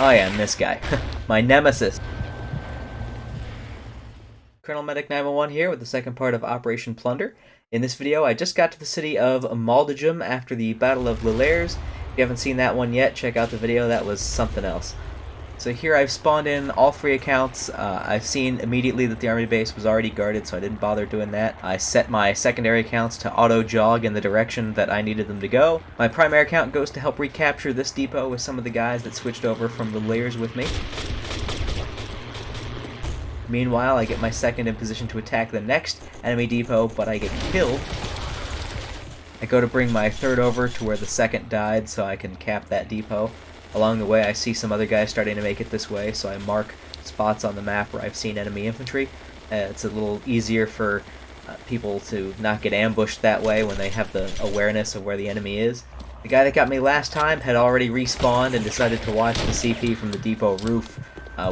Oh yeah, and this guy. My nemesis. Colonel Medic911 here with the second part of Operation Plunder. In this video, I just got to the city of Maldegem after the Battle of Lillers. If you haven't seen that one yet, check out the video. That was something else. So here I've spawned in all three accounts. I've seen immediately that the army base was already guarded, so I didn't bother doing that. I set my secondary accounts to auto-jog in the direction that I needed them to go. My primary account goes to help recapture this depot with some of the guys that switched over from the layers with me. Meanwhile, I get my second in position to attack the next enemy depot, but I get killed. I go to bring my third over to where the second died so I can cap that depot. Along the way, I see some other guys starting to make it this way, so I mark spots on the map where I've seen enemy infantry. It's a little easier for people to not get ambushed that way when they have the awareness of where the enemy is. The guy that got me last time had already respawned and decided to watch the CP from the depot roof.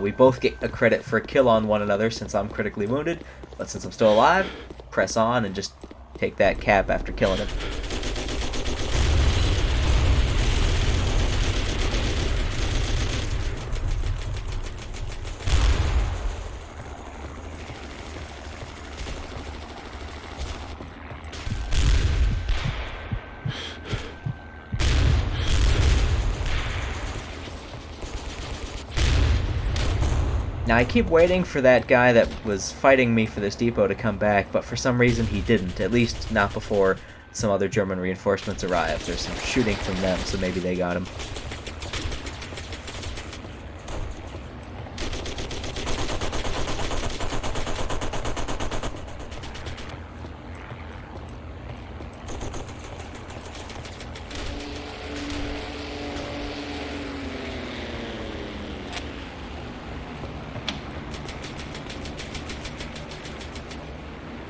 We both get a credit for a kill on one another since I'm critically wounded, but since I'm still alive, press on and just take that cap after killing him. Now I keep waiting for that guy that was fighting me for this depot to come back, but for some reason he didn't, at least not before some other German reinforcements arrived. There's some shooting from them, so maybe they got him.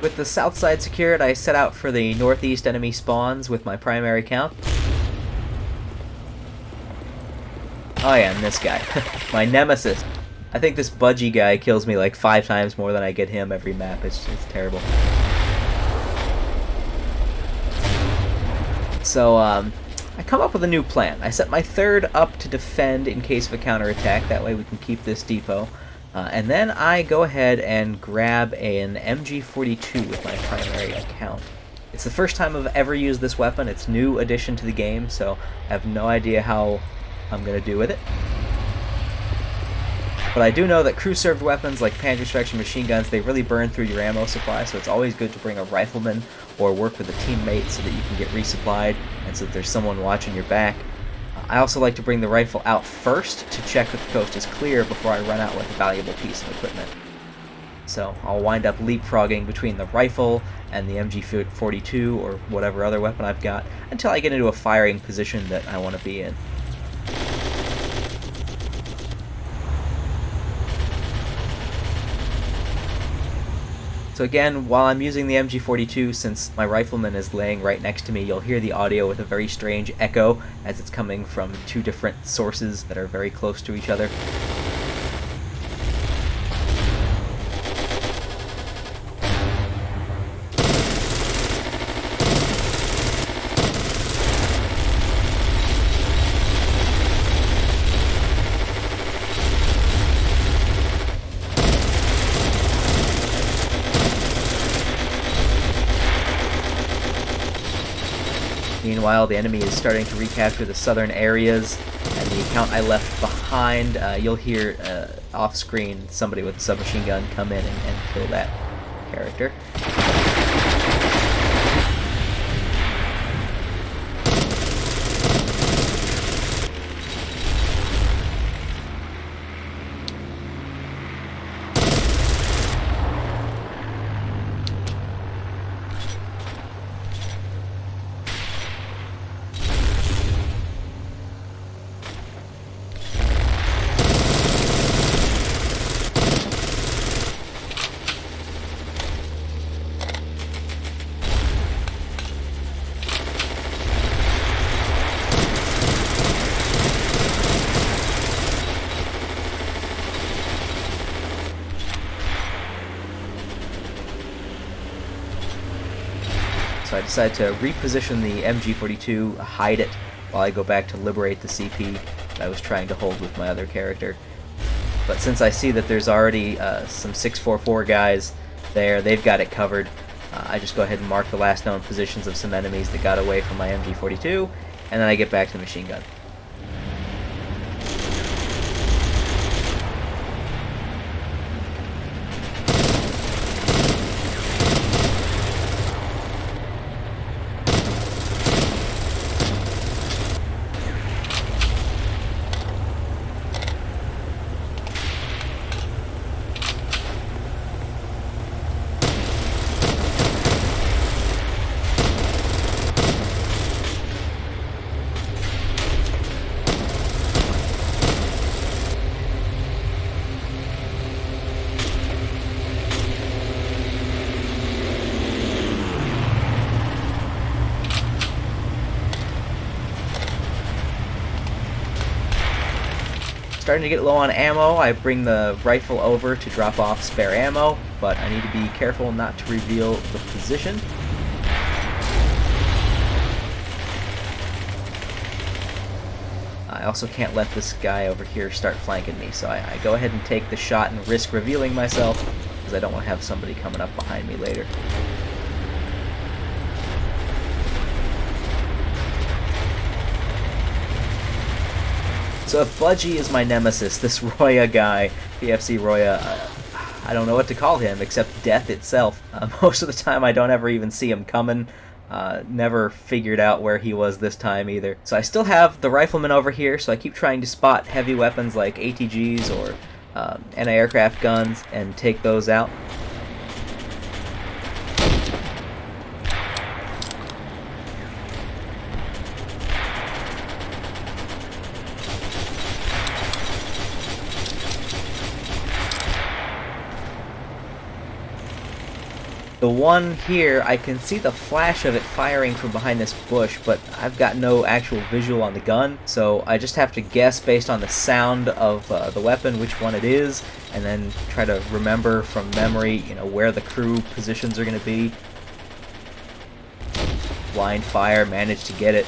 With the south side secured, I set out for the northeast enemy spawns with my primary count. Oh yeah, and this guy. My nemesis. I think this budgie guy kills me like 5 times more than I get him every map. It's terrible. So, I come up with a new plan. I set my third up to defend in case of a counterattack. That way we can keep this depot. And then I go ahead and grab an MG42 with my primary account. It's the first time I've ever used this weapon. It's new addition to the game, so I have no idea how I'm going to do with it. But I do know that crew-served weapons like Panzerschrecken machine guns, they really burn through your ammo supply, so it's always good to bring a rifleman or work with a teammate so that you can get resupplied and so that there's someone watching your back. I also like to bring the rifle out first to check that the coast is clear before I run out with a valuable piece of equipment. So I'll wind up leapfrogging between the rifle and the MG42 or whatever other weapon I've got until I get into a firing position that I want to be in. So again, while I'm using the MG42, since my rifleman is laying right next to me, you'll hear the audio with a very strange echo as it's coming from 2 different sources that are very close to each other. Meanwhile, the enemy is starting to recapture the southern areas, and the account I left behind, you'll hear off-screen somebody with a submachine gun come in and kill that character. So I decide to reposition the MG42, hide it, while I go back to liberate the CP. that I was trying to hold with my other character. But since I see that there's already some 644 guys there, they've got it covered, I just go ahead and mark the last known positions of some enemies that got away from my MG42, and then I get back to the machine gun. Starting to get low on ammo, I bring the rifle over to drop off spare ammo, but I need to be careful not to reveal the position. I also can't let this guy over here start flanking me, so I go ahead and take the shot and risk revealing myself, because I don't want to have somebody coming up behind me later. So if Budgie is my nemesis, this Roya guy, PfcRoya, I don't know what to call him except death itself. Most of the time I don't ever even see him coming. Never figured out where he was this time either. So I still have the rifleman over here, so I keep trying to spot heavy weapons like ATGs or anti-aircraft guns and take those out. The one here, I can see the flash of it firing from behind this bush, but I've got no actual visual on the gun, so I just have to guess based on the sound of the weapon which one it is, and then try to remember from memory, you know, where the crew positions are going to be. Blind fire, managed to get it.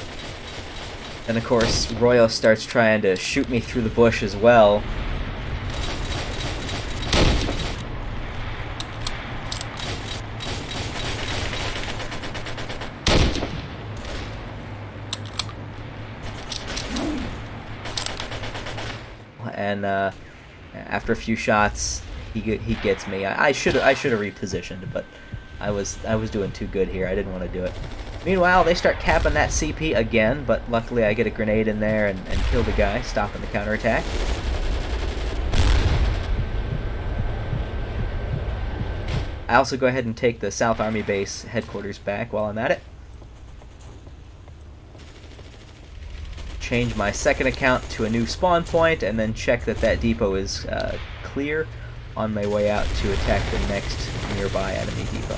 And of course, Royo starts trying to shoot me through the bush as well. And after a few shots, he gets me. I should have repositioned, but I was doing too good here. I didn't want to do it. Meanwhile, they start capping that CP again, but luckily I get a grenade in there and kill the guy, stopping the counterattack. I also go ahead and take the South Army Base headquarters back while I'm at it. Change my second account to a new spawn point, and then check that that depot is clear on my way out to attack the next nearby enemy depot.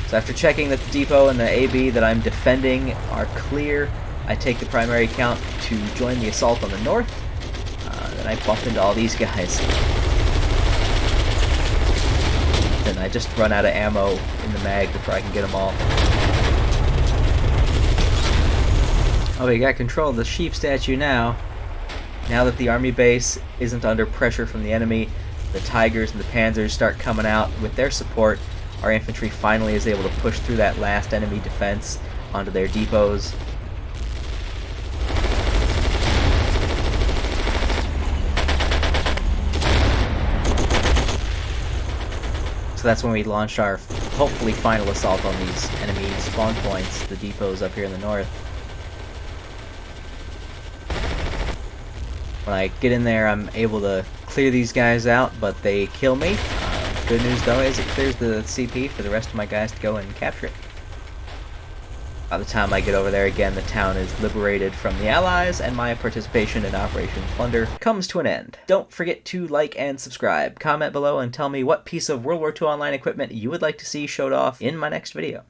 So after checking that the depot and the AB that I'm defending are clear, I take the primary account to join the assault on the north. Then I bump into all these guys. Then I just run out of ammo in the mag before I can get them all. Oh, we got control of the sheep statue now. Now that the army base isn't under pressure from the enemy, the Tigers and the Panzers start coming out with their support. Our infantry finally is able to push through that last enemy defense onto their depots. So that's when we launched our hopefully final assault on these enemy spawn points, the depots up here in the north. When I get in there, I'm able to clear these guys out, but they kill me. Good news though is it clears the CP for the rest of my guys to go and capture it. By the time I get over there again, the town is liberated from the Allies, and my participation in Operation Plunder comes to an end. Don't forget to like and subscribe. Comment below and tell me what piece of World War II Online equipment you would like to see showed off in my next video.